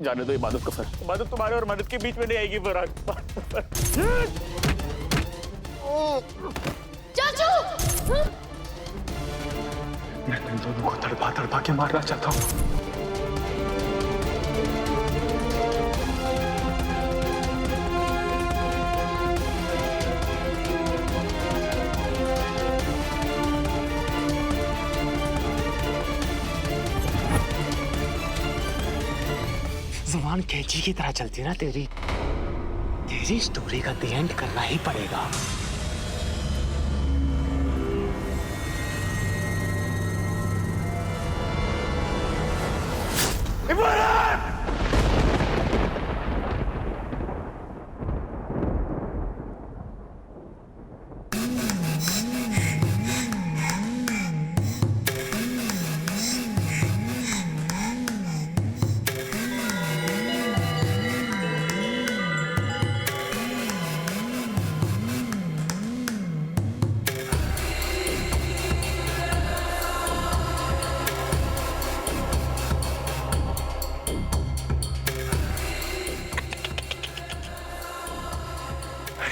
जाने दो इबादत को। फरहान, इबादत तुम्हारे और मदद के बीच में नहीं आएगी। फरहान, चाचू, मैं तुम दोनों को तड़पा तड़पा के मारना चाहता हूँ। जुबान कैंची की तरह चलती ना तेरी स्टोरी का द एंड करना ही पड़ेगा।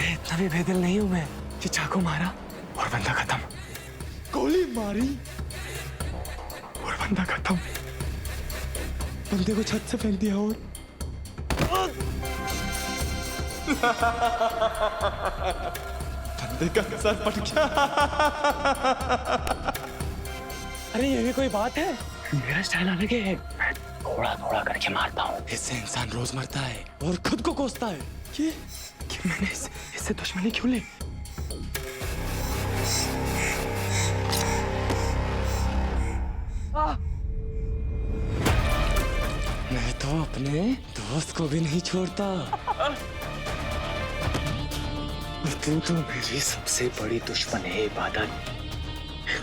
इतना भी बेदिल नहीं हूं मैं कि चाकू मारा और बंदा खत्म, गोली मारी और बंदा खत्म, बंदे को छत से फेंक दिया और बंदे का सर फट गया। अरे ये भी कोई बात है? मेरा स्टाइल अलग है, मैं थोड़ा थोड़ा करके मारता हूँ। इससे इंसान रोज मरता है और खुद को कोसता है कि मैंने इससे दुश्मनी क्यों ली? मैं तो अपने दोस्त को भी नहीं छोड़ता। तू तो मेरी सबसे बड़ी दुश्मन है इबादत।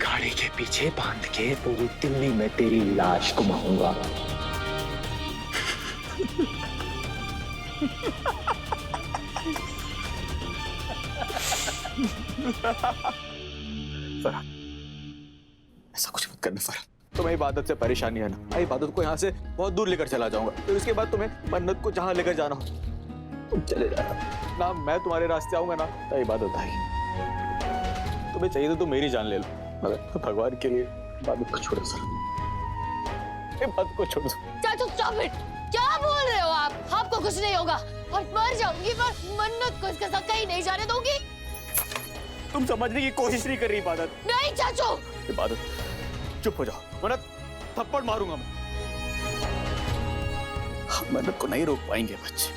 गाड़ी के पीछे बांध के पूरी दिल्ली में तेरी लाश घुमाऊंगा। फरहान, ऐसा कुछ मत करना फरहान। तुम्हें इबादत से परेशानी है ना, मैं इबादत को यहाँ से बहुत दूर लेकर चला जाऊंगा। फिर उसके बाद तुम्हें मन्नत को जहाँ लेकर जाना हो तुम चले जाना। ना मैं तुम्हारे रास्ते आऊंगा ना इबादत आएगी। तुम्हें चाहिए तो तुम मेरी जान ले लो, मगर भगवान के लिए इबादत को छोड़ो सर, इबादत को छोड़ दो। चाचू स्टॉप इट। क्या बोल रहे हो आप? आपको कुछ नहीं होगा और मर जाऊंगी पर मन्नत को इसके साथ कहीं नहीं जाने दूंगी। तुम समझने की कोशिश नहीं कर रही इबादत। नहीं चाचू। इबादत चुप हो जाओ वरना थप्पड़ मारूंगा मैं। हम मन्नत को नहीं रोक पाएंगे बच्चे।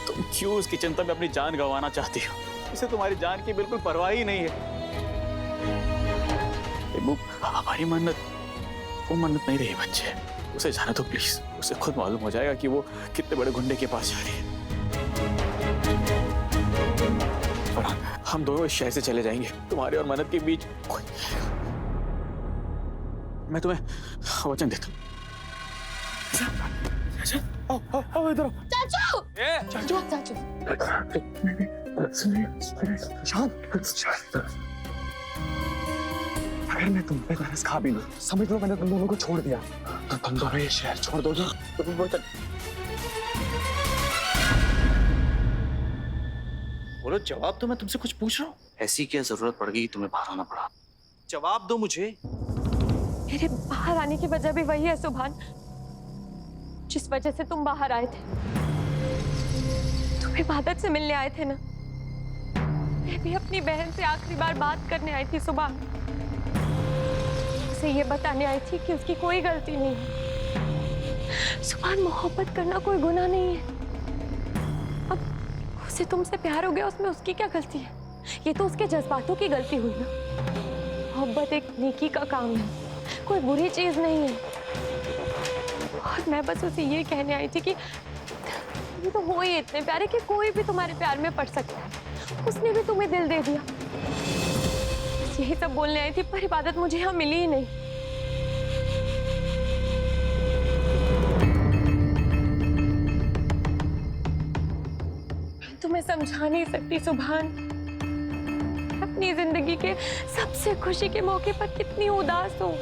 तुम क्यों उसकी चिंता में अपनी जान गंवाना चाहती हो? इसे तुम्हारी जान की बिल्कुल परवाह ही नहीं है। हमारी मन्नत वो मन्नत नहीं रही बच्चे, उसे जाने दो प्लीज। उसे खुद मालूम हो जाएगा कि वो कितने बड़े गुंडे के पास जा रही है। हम दोनों इस शहर से चले जाएंगे, तुम्हारे और मन्नत के बीच कोई। मैं तुम्हें वचन देता हूँ। आओ इधर आओ। चाचू। चाचू चाचू। अगर मैं तुम पे तरस खा भी लूं, समझ लो मैंने तुम दोनों को छोड़ दिया, तो तुम दोनों ये शहर छोड़ दोगे? बोलो जवाब दो, मैं तुमसे कुछ पूछ रहा हूँ। ऐसी क्या जरूरत पड़ गई तुम्हें बाहर आना पड़ा? जवाब दो मुझे। मेरे बाहर आने की वजह भी वही है सुभान, जिस वजह से तुम बाहर आए थे। तुम इबादत से मिलने आए थे ना, मैं भी अपनी बहन से आखिरी बार बात करने आई थी सुबह। उसे ये बताने आई थी कि उसकी कोई गलती नहीं है। सुभान, मोहब्बत करना कोई गुनाह नहीं है। अब उसे तुमसे प्यार हो गया, उसमें उसकी क्या गलती है? ये तो उसके जज्बातों की गलती हुई ना। मोहब्बत एक नेकी का काम है, कोई बुरी चीज नहीं है। और मैं बस उसे ये कहने आई थी कि तुम तो हो ही इतने प्यारे कि कोई भी तुम्हारे प्यार में पड़ सकता है। उसने भी तुम्हें दिल दे दिया। बस यही सब बोलने आई थी, पर इबादत मुझे यहाँ मिली ही नहीं। तुम्हें समझा नहीं सकती सुभान, अपनी जिंदगी के सबसे खुशी के मौके पर कितनी उदास हूँ।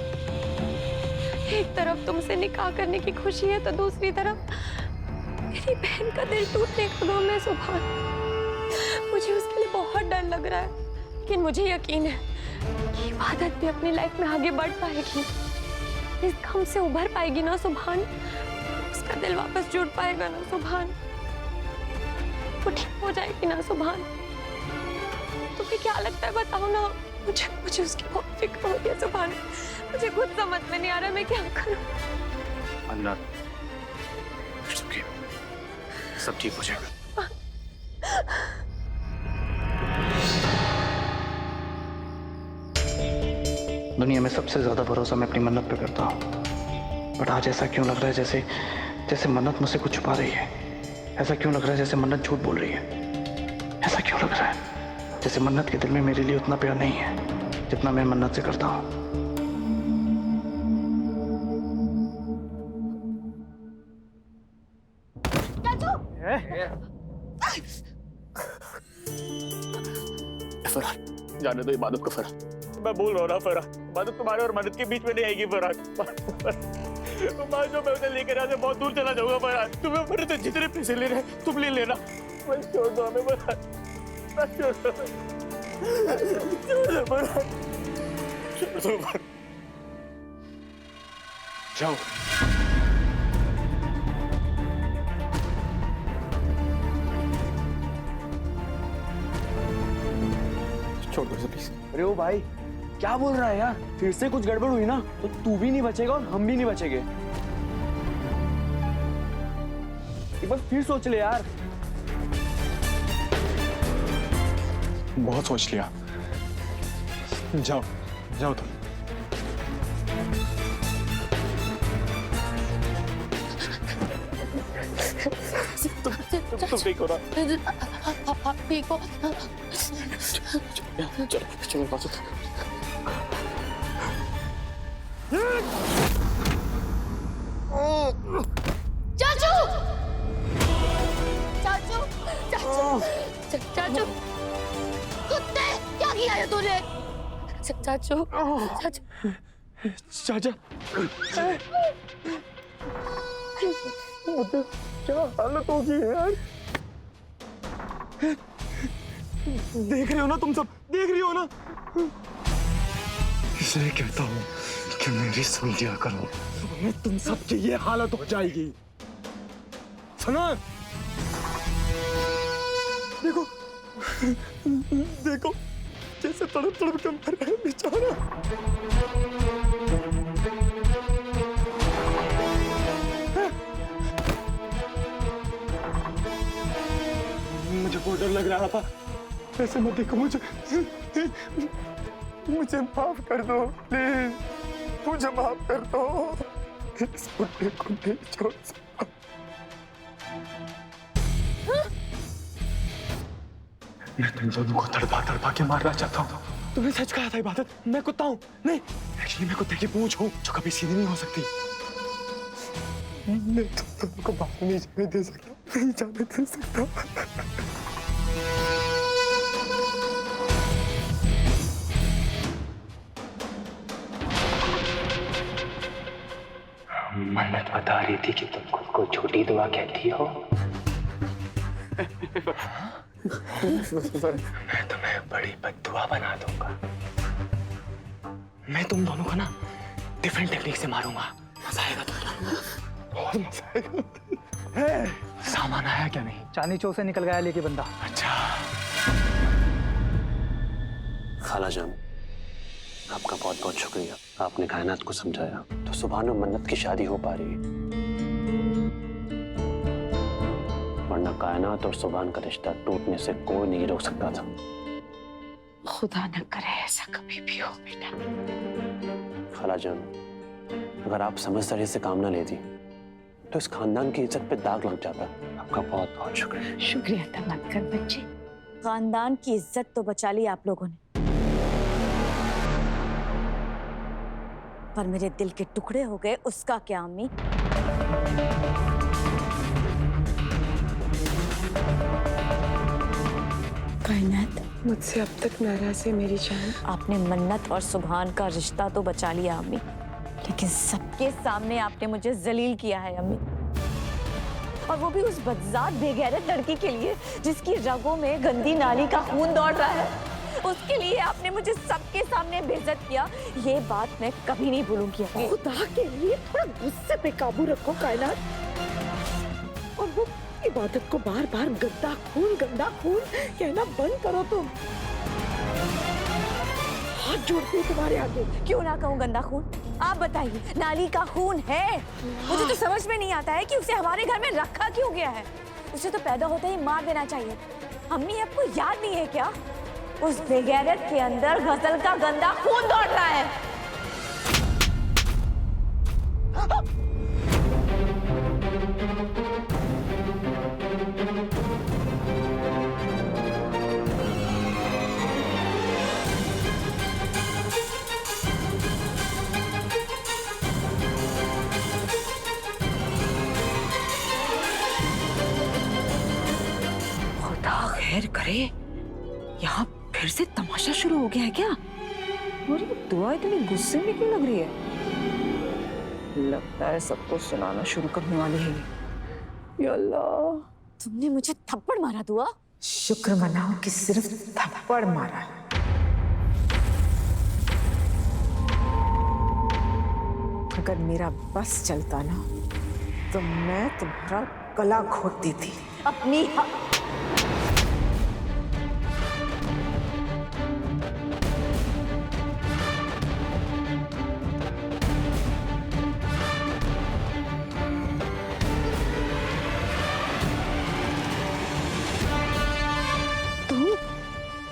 एक तरफ तुमसे निकाह करने की खुशी है तो दूसरी तरफ मेरी बहन का दिल टूटने का गम है सुभान। मुझे उसके लिए बहुत डर लग रहा है, लेकिन मुझे यकीन है कि इबादत भी अपनी लाइफ में आगे बढ़ पाएगी, इस गम से उभर पाएगी ना सुभान, उसका दिल वापस जुड़ पाएगा ना सुभान, वो ठीक हो जाएगी ना सुभान। तुम्हें क्या लगता है बताओ ना, मुझे उसकी बहुत फिक्र होती है सुभान, मुझे खुद समझ में नहीं आ रहा मैं क्या करूं। अन्ना, सब ठीक हो जाएगा। दुनिया में सबसे ज्यादा भरोसा मैं अपनी मन्नत पे करता हूँ, बट आज ऐसा क्यों लग रहा है जैसे जैसे मन्नत मुझसे कुछ छुपा रही है। ऐसा क्यों लग रहा है जैसे मन्नत झूठ बोल रही है। ऐसा क्यों लग रहा है जैसे मन्नत के दिल में मेरे लिए उतना प्यार नहीं है जितना मैं मन्नत से करता हूँ। फरहान, जाने दो इबादत को फरहान, मैं बोल रहा हूँ ना फरहान, इबादत तुम्हारे और मन्नत के बीच में नहीं आएगी फरहान। मान जो मैं उसे लेकर यहाँ से बहुत दूर चला जाऊंगा फरहान, तुम्हें मेरे से जितने पैसे ले रहे तुम ले लेना, मैं छोड़ दो हमें फरहान, छोड़ दो फरहान, छोड़ दो फरहान। जाओ। छोड़ दो प्लीज। अरे ओ भाई, क्या बोल रहा है यार? फिर से कुछ गड़बड़ हुई ना तो तू भी नहीं बचेगा और हम भी नहीं बचेंगे। एक बार फिर सोच ले यार। बहुत सोच लिया। जाओ जाओ तुम। तुम ठीक हो ना? ठीक हो? चलो चलो पास चाचू, चाचू, चाचू, चाचू, कुत्ते, क्या किया है तूने? चाचू, चाचू, चाचा, क्या हालत होगी यार? देख रहे हो ना तुम सब, देख रही हो ना? इसलिए कहता हूँ कि मेरी सुन लिया करो, मैं तुम सबकी ये हालत हो जाएगी। सुना? देखो देखो कैसे तड़प तड़प के मर रहा है बेचारा। मुझे बहुत डर लग रहा था, ऐसे मत देखो मुझे माफ कर दो प्लीज, मुझे माफ कर दो, इस बुढ़े को नहीं छोड़ सकता। मैं तुम दोनों को तड़पा तड़पा के मारना चाहता हूँ। तुमने सच कहा था इबादत, मैं कुत्ता हूँ। नहीं, एक्चुअली मैं कुत्ते की पूंछ हूँ जो कभी सीधी नहीं हो सकती। मैं तुम दोनों को बाहर नहीं जाने दे सकता, नहीं जाने दे सकता। मन्नत बता रही थी कि तुम खुद को छोटी दुआ कहती हो। मैं तुम्हें बड़ी बद्दुआ बना दूंगा। मैं तुम दोनों को ना डिफरेंट टेक्निक से मारूंगा, मजा आएगा तुमको। बहुत मजा आएगा। सामान आया क्या नहीं? चांदनी चौक से निकल गया लेके बंदा। अच्छा। खालाजान, आपका बहुत बहुत शुक्रिया, आपने कायनात को समझाया तो सुभान और मन्नत की शादी हो पा रही है, वरना कायनात और सुभान का रिश्ता टूटने से कोई नहीं रोक सकता था। खुदा न करे ऐसा कभी भी हो बेटा। खालाजान, अगर आप समझदारी से काम ना लेती तो इस खानदान की इज्जत पे दाग लग जाता। आपका बहुत बहुत शुक्रिया। शुक्रिया तो मत कर बच्चे। खानदान की इज्जत तो बचा ली आप लोगों ने, पर मेरे दिल के टुकड़े हो गए उसका क्या अम्मी? कायनात मुझसे अब तक नाराज है मेरी जान। आपने मन्नत और सुभान का रिश्ता तो बचा लिया अम्मी, लेकिन सबके सामने आपने मुझे जलील किया है अम्मी, और वो भी उस बदजात बेगैरत लड़की के लिए जिसकी रगों में गंदी नाली का खून दौड़ रहा है। उसके लिए आपने मुझे सबके सामने बेइज्जत किया। ये बात मैं कभी नहीं भूलूंगी। खुदा के लिए थोड़ा गुस्से पे काबू रखो कायनात, और वो इबादत को बार बार गंदा खून कहना बंद करो तुम। हाथ जोड़ती हूँ तुम्हारे आगे। क्यों ना कहूँ गंदा खून? आप बताइए, नाली का खून है। मुझे तो समझ में नहीं आता है कि उसे हमारे घर में रखा क्यों गया है। उसे तो पैदा होते ही मार देना चाहिए। अम्मी, आपको याद नहीं है क्या? उस बेगैरत के अंदर गजल का गंदा खून दौड़ रहा है। खैर करे, यहाँ फिर से तमाशा शुरू हो गया है क्या? और ये दुआ इतनी गुस्से में क्यों लग रही है? लगता है सबको सुनाना शुरू करने वाली है ये। या अल्लाह, तुमने मुझे थप्पड़ मारा दुआ? शुक्र मनाओ कि सिर्फ थप्पड़ मारा है। अगर मेरा बस चलता ना तो मैं तुम्हारा गला घोट देती। अपनी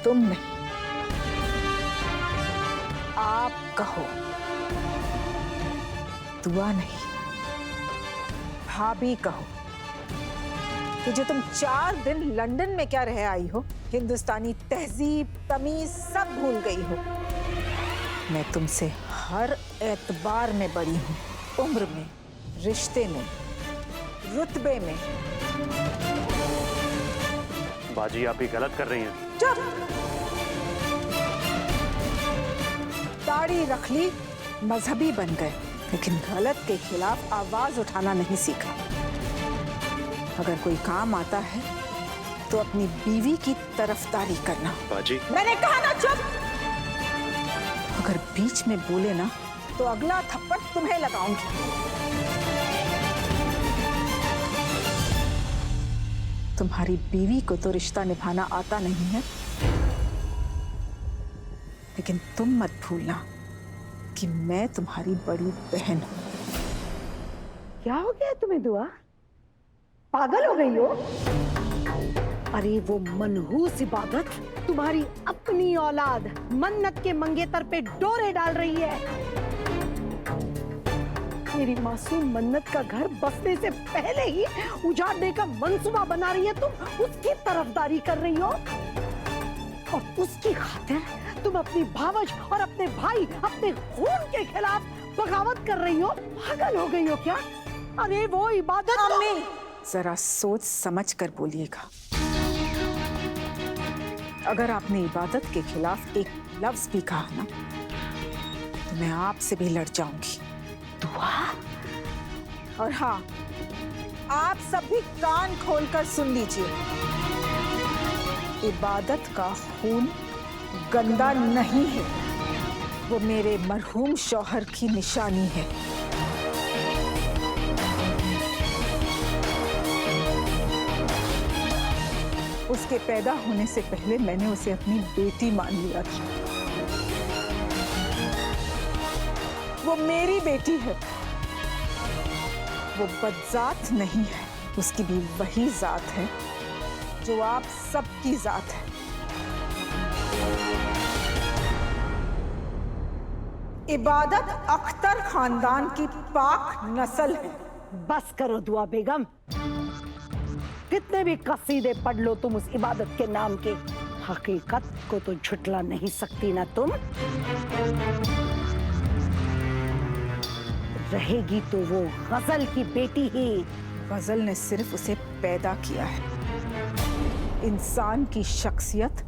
तुम नहीं, आप कहो। दुआ नहीं, भाभी कहो कि जो तुम 4 दिन लंदन में क्या रह आई हो, हिंदुस्तानी तहजीब तमीज सब भूल गई हो। मैं तुमसे हर एतबार में बड़ी हूँ, उम्र में, रिश्ते में, रुतबे में। बाजी, आप ही गलत कर रही हैं। चुप! दाढ़ी रख ली, मजहबी बन गए, लेकिन गलत के खिलाफ आवाज उठाना नहीं सीखा। अगर कोई काम आता है तो अपनी बीवी की तरफदारी करना। बाजी, मैंने कहा ना चुप! अगर बीच में बोले ना तो अगला थप्पड़ तुम्हें लगाऊंगी। तुम्हारी बीवी को तो रिश्ता निभाना आता नहीं है, लेकिन तुम मत भूलना कि मैं तुम्हारी बड़ी बहन हूं। क्या हो गया तुम्हें दुआ? पागल हो गई हो? अरे वो मनहूस इबादत तुम्हारी अपनी औलाद मन्नत के मंगेतर पे डोरे डाल रही है। मेरी मासूम मन्नत का घर बसने से पहले ही उजाड़ने का मंसूबा बना रही है तुम, उसकी तरफदारी कर रही हो। और उसकी खातिर तुम अपनी भावज और अपने भाई, अपने खून के खिलाफ बगावत कर रही हो। पागल हो गई हो क्या? अरे वो इबादत। अम्मी, जरा सोच समझ कर बोलिएगा। अगर आपने इबादत के खिलाफ एक लफ्ज भी कहा ना तो मैं आपसे भी लड़ जाऊंगी। दुआ? और हाँ, आप सब भी कान खोलकर सुन लीजिए। इबादत का खून गंदा नहीं है, वो मेरे मरहूम शौहर की निशानी है। उसके पैदा होने से पहले मैंने उसे अपनी बेटी मान लिया था। वो मेरी बेटी है, वो बदजात नहीं है। उसकी भी वही जात है जो आप सबकी जात है। इबादत अख्तर खानदान की पाक नस्ल है। बस करो दुआ बेगम, कितने भी कसीदे पढ़ लो तुम उस इबादत के नाम के, हकीकत को तो झुटला नहीं सकती ना तुम। रहेगी तो वो गजल की बेटी ही। गजल ने सिर्फ उसे पैदा किया है। इंसान की शख्सियत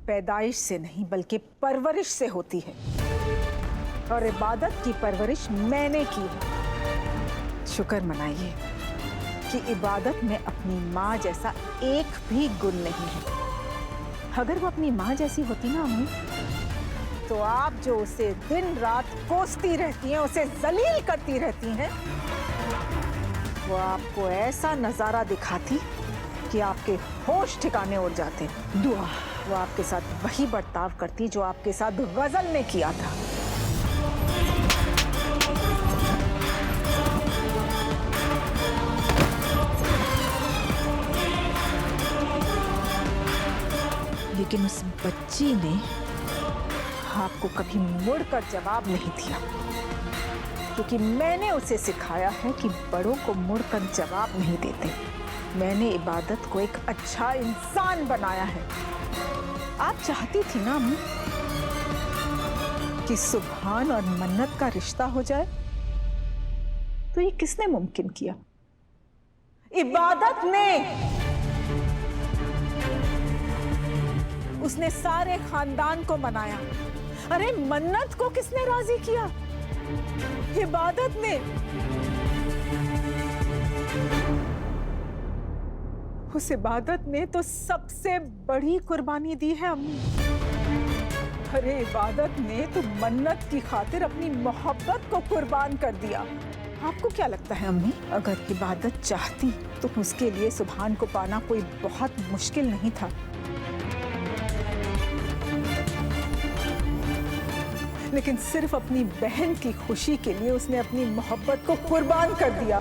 पैदाइश से नहीं बल्कि परवरिश से होती है। और इबादत की परवरिश मैंने की है। शुक्र मनाइए कि इबादत में अपनी माँ जैसा एक भी गुण नहीं है। अगर वो अपनी माँ जैसी होती ना अम्मी, तो आप जो उसे दिन रात कोसती रहती हैं, उसे जलील करती रहती हैं, वो आपको ऐसा नजारा दिखाती कि आपके होश ठिकाने उड़ जाते। दुआ वो आपके साथ वही बर्ताव करती जो आपके साथ गजल ने किया था। लेकिन उस बच्ची ने आपको कभी मुड़कर जवाब नहीं दिया, क्योंकि मैंने उसे सिखाया है कि बड़ों को मुड़कर जवाब नहीं देते। मैंने इबादत को एक अच्छा इंसान बनाया है। आप चाहती थी ना अम्मी कि सुभान और मन्नत का रिश्ता हो जाए, तो ये किसने मुमकिन किया? इबादत ने। उसने सारे खानदान को मनाया। अरे मन्नत को किसने राजी किया? इबादत ने। उस इबादत ने तो सबसे बड़ी कुर्बानी दी है अम्मी। अरे इबादत ने तो मन्नत की खातिर अपनी मोहब्बत को कुर्बान कर दिया। आपको क्या लगता है अम्मी, अगर इबादत चाहती तो उसके लिए सुभान को पाना कोई बहुत मुश्किल नहीं था? लेकिन सिर्फ अपनी बहन की खुशी के लिए उसने अपनी मोहब्बत को कुर्बान कर दिया।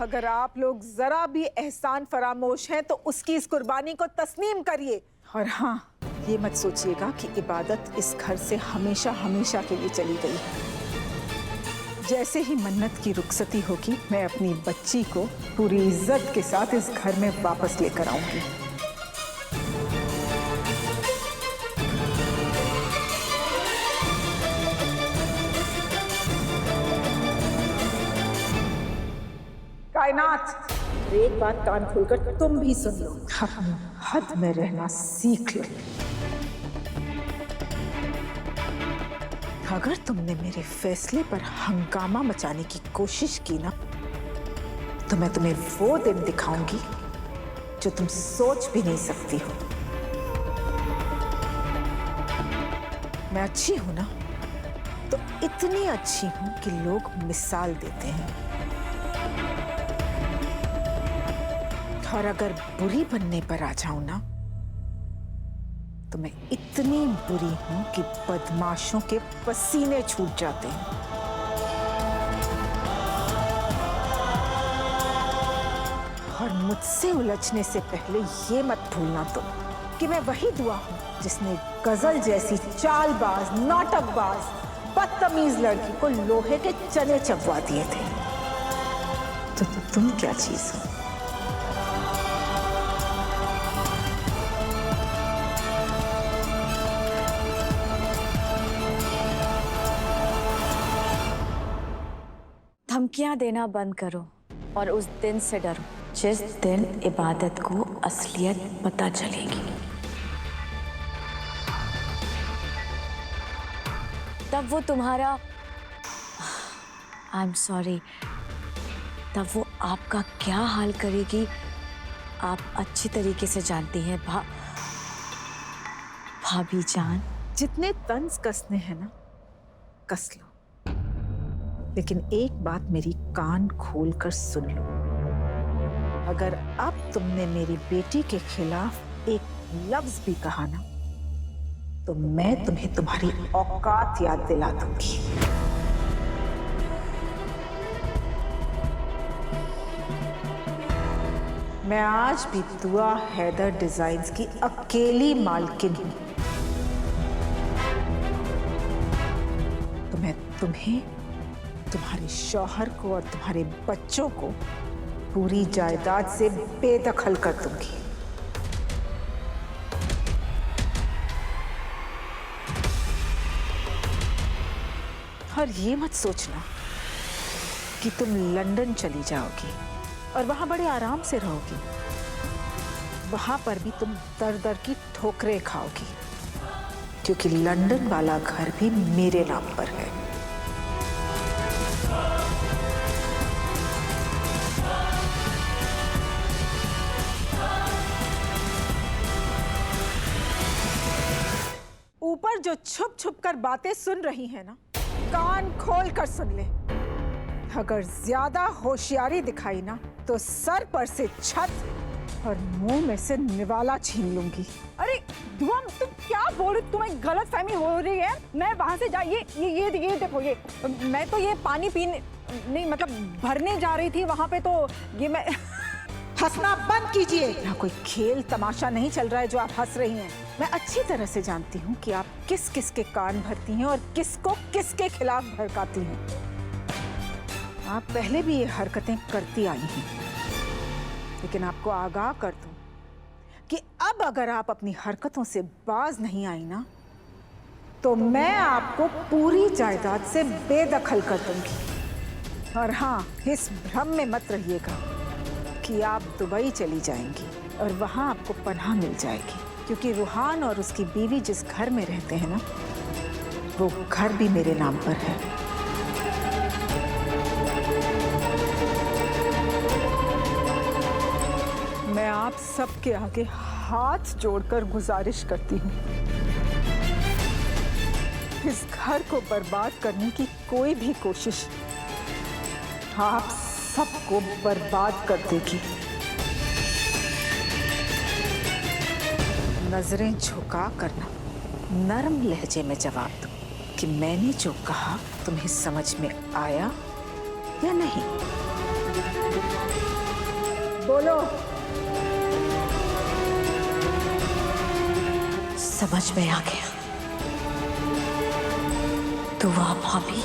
अगर आप लोग जरा भी एहसान फरामोश हैं तो उसकी इस कुर्बानी को तस्लीम करिए। और हाँ, ये मत सोचिएगा कि इबादत इस घर से हमेशा हमेशा के लिए चली गई है। जैसे ही मन्नत की रुखसती होगी, मैं अपनी बच्ची को पूरी इज्जत के साथ इस घर में वापस लेकर आऊंगी। कायनात, एक बात कान खोलकर तुम भी सुन लो। अपनी हद में रहना सीख लो। अगर तुमने मेरे फैसले पर हंगामा मचाने की कोशिश की ना, तो मैं तुम्हें वो दिन दिखाऊंगी जो तुम सोच भी नहीं सकती हो। मैं अच्छी हूं ना, तो इतनी अच्छी हूं कि लोग मिसाल देते हैं। और अगर बुरी बनने पर आ जाऊं ना, तो मैं इतनी बुरी हूं कि बदमाशों के पसीने छूट जाते हैं। और मुझसे उलझने से पहले ये मत भूलना तुम कि मैं वही दुआ हूं जिसने गजल जैसी चालबाज, नाटकबाज, बदतमीज लड़की को लोहे के चने चबवा दिए थे। तो तुम क्या चीज हो? धमकियां देना बंद करो और उस दिन से डरो जिस दिन इबादत को असलियत पता चलेगी। तब वो तुम्हारा आई एम सॉरी, तब वो आपका क्या हाल करेगी आप अच्छी तरीके से जानती हैं भाभी जान। जितने तंज कसने हैं ना, कस लो। लेकिन एक बात मेरी कान खोलकर सुन लो। अगर अब तुमने मेरी बेटी के खिलाफ एक लफ्ज भी कहा ना, तो मैं तुम्हें तुम्हारी औकात याद दिला दूंगी। मैं आज भी दुआ हैदर डिजाइन्स की अकेली मालकिन हूं। तो मैं तुम्हें, तुम्हारे शौहर को और तुम्हारे बच्चों को पूरी जायदाद से बेदखल कर दूंगी। और ये मत सोचना कि तुम लंदन चली जाओगी और वहां बड़े आराम से रहोगी। वहां पर भी तुम दर दर की ठोकरें खाओगी, क्योंकि लंदन वाला घर भी मेरे नाम पर है। ऊपर जो छुप छुप कर बातें सुन रही है ना, कान खोल कर सुन ले। अगर ज्यादा होशियारी दिखाई ना तो सर पर से छत और मुंह में से निवाला छीन लूंगी। अरे दुआ, तुम क्या बोल रही? तुम्हें गलत फहमी हो रही है। मैं वहां से ये देखो, ये मैं तो ये पानी पीने नहीं, मतलब भरने जा रही थी वहां पे, तो ये मैं हंसना बंद कीजिए। यहाँ कोई खेल तमाशा नहीं चल रहा है जो आप हंस रही हैं। मैं अच्छी तरह से जानती हूँ कि आप किस किस के कान भरती हैं और किसको किसके खिलाफ भड़काती हैं। आप पहले भी ये हरकतें करती आई हैं, लेकिन आपको आगाह कर दूं कि अब अगर आप अपनी हरकतों से बाज नहीं आई ना, तो मैं आपको पूरी जायदाद से बेदखल कर दूंगी। और हाँ, इस भ्रम में मत रहिएगा कि आप दुबई चली जाएंगी और वहां आपको पनाह मिल जाएगी, क्योंकि रूहान और उसकी बीवी जिस घर में रहते हैं ना, वो घर भी मेरे नाम पर है। मैं आप सबके आगे हाथ जोड़कर गुजारिश करती हूँ, इस घर को बर्बाद करने की कोई भी कोशिश आप सबको बर्बाद कर देगी। नजरें झुका करना, नरम लहजे में जवाब दो कि मैंने जो कहा तुम्हें समझ में आया या नहीं। बोलो। समझ में आ गया। दुआ भाभी